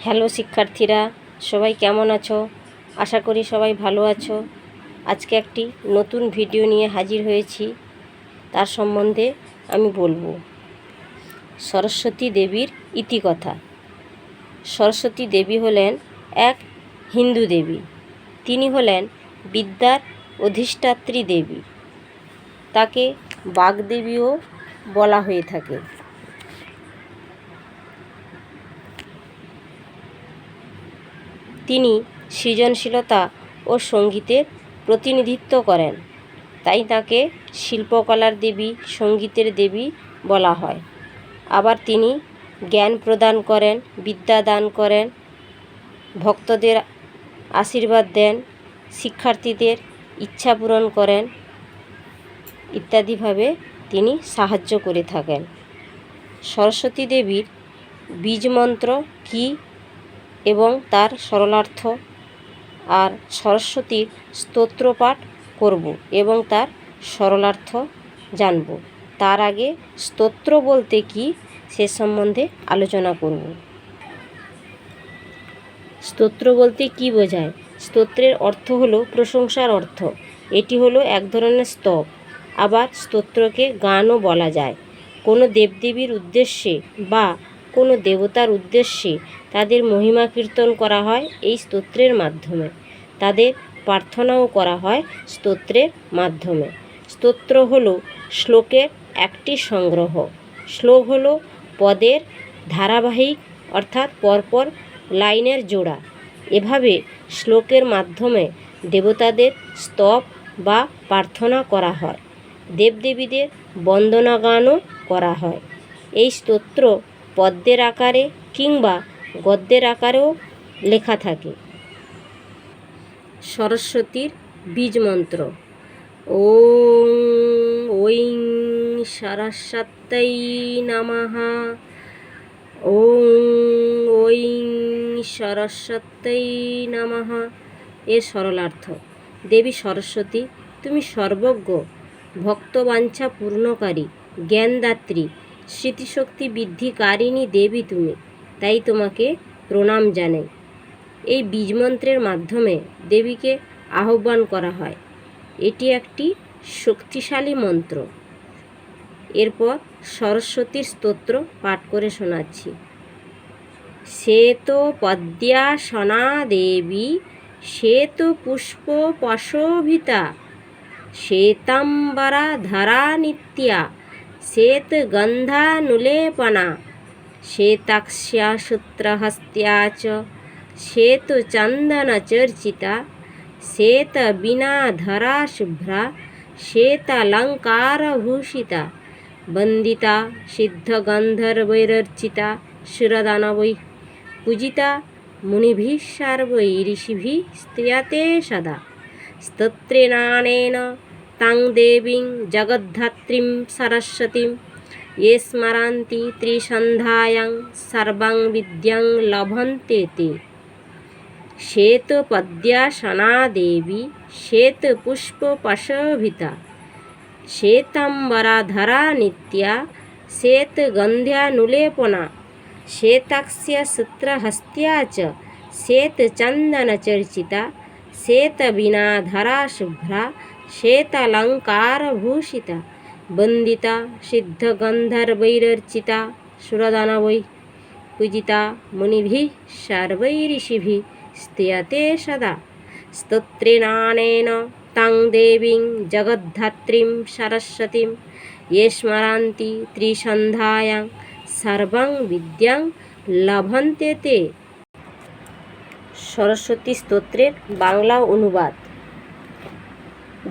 Hello শিক্ষার্থীরা, সবাই কেমন আছো? আশা করি সবাই ভালো আছো। আজকে একটি নতুন ভিডিও নিয়ে হাজির হয়েছি। তার সম্বন্ধে আমি বলবো সরস্বতী দেবীর ইতিকথা। সরস্বতী দেবী হলেন এক হিন্দু দেবী। তিনি হলেন বিদ্যার অধিষ্ঠাত্রী দেবী। তাকে বাগদেবীও বলা হয়ে থাকে। তিনি সৃজনশীলতা ও সঙ্গীতের প্রতিনিধিত্ব করেন, তাই তাকে শিল্পকলার দেবী, সঙ্গীতের দেবী বলা হয়। আবার তিনি জ্ঞান প্রদান করেন, বিদ্যা দান করেন, ভক্তদের আশীর্বাদ দেন, শিক্ষার্থীদের ইচ্ছা পূরণ করেন, ইত্যাদিভাবে তিনি সাহায্য করে থাকেন। সরস্বতী দেবীর বীজমন্ত্র কী এবং তার সরলার্থ, আর সরস্বতীর স্তোত্র পাঠ করব এবং তার সরলার্থ জানব। তার আগে স্তোত্র বলতে কি সে সম্বন্ধে আলোচনা করব। স্তোত্র বলতে কি বোঝায়? স্তোত্রের অর্থ হলো প্রশংসার অর্থ। এটি হলো এক ধরনের স্তব। আবার স্তোত্রকে গানও বলা যায়। কোনো দেবদেবীর উদ্দেশ্যে বা কোনো দেবতার উদ্দেশ্যে তাদের মহিমা কীর্তন করা হয় এই স্তোত্রের মাধ্যমে। তাদের প্রার্থনাও করা হয় স্তোত্রের মাধ্যমে। স্তোত্র হলো শ্লোকের একটি সংগ্রহ। শ্লোক হলো পদের ধারাবাহিক অর্থাৎ পরপর লাইনের জোড়া। এভাবে শ্লোকের মাধ্যমে দেবতাদের স্তব বা প্রার্থনা করা হয়। দেবদেবীদের বন্দনা গানও করা হয়। এই স্তোত্র পদ্যের আকারে কিংবা গদ্যের আকারেও লেখা থাকে। সরস্বতীর বীজমন্ত্র ওং ঐং সরস্বত্যৈ নমঃ। ওং ঐং সরস্বত্যৈ নমঃ। এর সরলার্থ: দেবী সরস্বতী, তুমি সর্বজ্ঞ, ভক্তবাঞ্ছা পূর্ণকারী, জ্ঞানদাত্রী, স্মৃতিশক্তি বৃদ্ধিকারিণী দেবী তুমি, তাই তোমাকে প্রণাম জানাই। এই বীজমন্ত্রের মাধ্যমে দেবীকে আহ্বান করা হয়। এটি একটি শক্তিশালী মন্ত্র। এরপর সরস্বতীর স্তোত্র পাঠ করে শোনাচ্ছি। শ্বেত পদ্মাসনা দেবী, শ্বেত পুষ্প পশোভিতা, শ্বেতাম্বরা ধরা নিত্যা, শ্বেত গন্ধানুলেপনা, শ্বেতাক্ষ্যা সূত্রহস্ত্য়া চ, শ্বেত চন্দন চর্চিতা, শ্বেত বীণাধরা শুভ্রা, শ্বেতালঙ্কারভূষিতা, বন্দিতা সিদ্ধগন্ধর্বৈরর্চিতা, সুরদানবৈঃ পূজিতা, মুনিभिः सर्वैः ऋषिभिः स्तूयते सदा। स्तोत्रेणानेन तां देवीं जगद्धात्रीं सरस्वतीं ये स्मरन्ति त्रिसन्ध्यायां सर्वां विद्यां लभन्ते ते। श्वेतपद्मासना देवी, श्वेतपुष्पपशोभिता, श्वेताम्बराधरा नित्या, श्वेतगन्धानुलेपना, श्वेताक्ष्या सूत्रहस्त्या च, श्वेतचन्दनचर्चिता, श्वेतवीणाधरा शुभ्रा, श्वेतालङ्कारभूषिता, वन्दिता सिद्धगन्धर्वैरर्चिता, सुरदानवैः पूजिता, मुनिभिः सर्वैः ऋषिभिः स्तूयते सदा। स्तोत्रेणानेन तां देवीं जगद्धात्रीं सरस्वतीं ये स्मरन्ति त्रिसन्ध्यायां सर्वां विद्यां लभन्ते ते। সরস্বতী স্তোত্রের বাংলা অনুবাদ।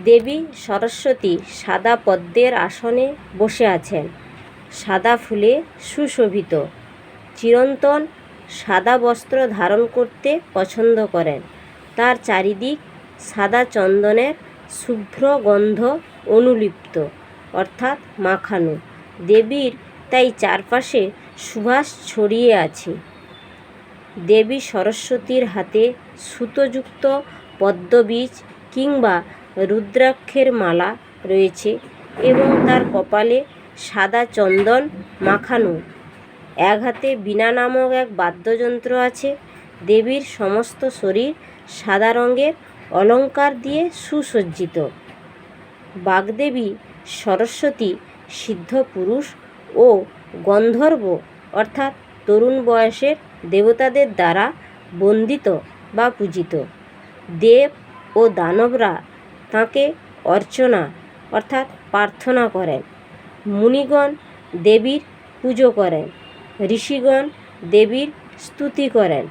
দেবী সরস্বতী সাদা পদ্মের আসনে বসে আছেন। সাদা ফুলে সুশোভিত। চিরন্তন সাদা বস্ত্র ধারণ করতে পছন্দ করেন। তার চারিদিক সাদা চন্দনের শুভ্র গন্ধ অনুলিপ্ত অর্থাৎ মাখানো। দেবীর তাই চারপাশে সুবাস ছড়িয়ে আছে। দেবী সরস্বতীর হাতে সুতোযুক্ত পদ্মবীজ কিংবা রুদ্রাক্ষের মালা রয়েছে এবং তার কপালে সাদা চন্দন মাখানো এক হাতে বীণা নামক এক বাদ্যযন্ত্র আছে। দেবীর সমস্ত শরীর সাদা রঙের অলঙ্কার দিয়ে সুসজ্জিত। বাগদেবী সরস্বতী সিদ্ধ পুরুষ ও গন্ধর্ব অর্থাৎ তরুণ বয়সের দেবতাদের দ্বারা বন্দিত বা পূজিত। দেব ও দানবরা তাঁকে অর্চনা অর্থাৎ প্রার্থনা করেন। মুনিগণ দেবীর পুজো করেন। ঋষিগণ দেবীর স্তুতি করেন।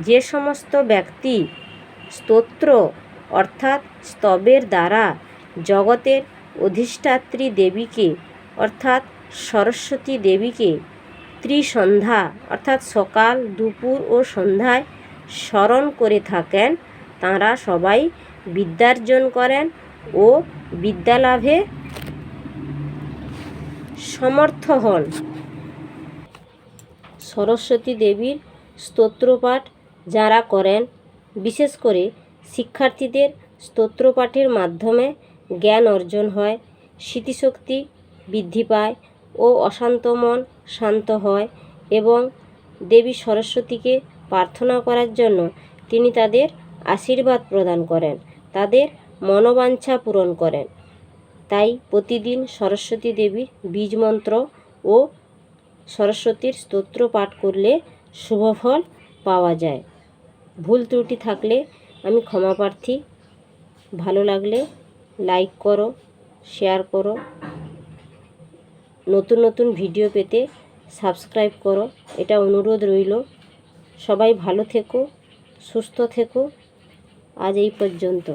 যে সমস্ত ব্যক্তি স্তোত্র অর্থাৎ স্তবের দ্বারা জগতের অধিষ্ঠাত্রী দেবীকে অর্থাৎ সরস্বতী দেবীকে ত্রিসন্ধ্যা অর্থাৎ সকাল, দুপুর ও সন্ধ্যায় স্মরণ করে থাকেন, তাঁরা সবাই বিদ্যার্জন করেন ও বিদ্যালাভে সমর্থ হন। সরস্বতী দেবীর স্তোত্রপাঠ যারা করেন, বিশেষ করে শিক্ষার্থীদের স্তোত্রপাঠের মাধ্যমে জ্ঞান অর্জন হয়, স্মৃতিশক্তি বৃদ্ধি পায় ও অশান্ত মন শান্ত হয় এবং দেবী সরস্বতীকে প্রার্থনা করার জন্য তিনি তাদের আশীর্বাদ প্রদান করেন, তাদের মনোবাঞ্ছা পূরণ করেন। তাই প্রতিদিন সরস্বতী দেবীর বীজমন্ত্র ও সরস্বতীর স্তোত্র পাঠ করলে শুভফল পাওয়া যায়। ভুল ত্রুটি থাকলে আমি ক্ষমাপ্রার্থী। ভালো লাগলে লাইক করো, শেয়ার করো। নতুন নতুন ভিডিও পেতে সাবস্ক্রাইব করো, এটা অনুরোধ রইল। সবাই ভালো থেকো, সুস্থ থেকো। আজ এই পর্যন্ত।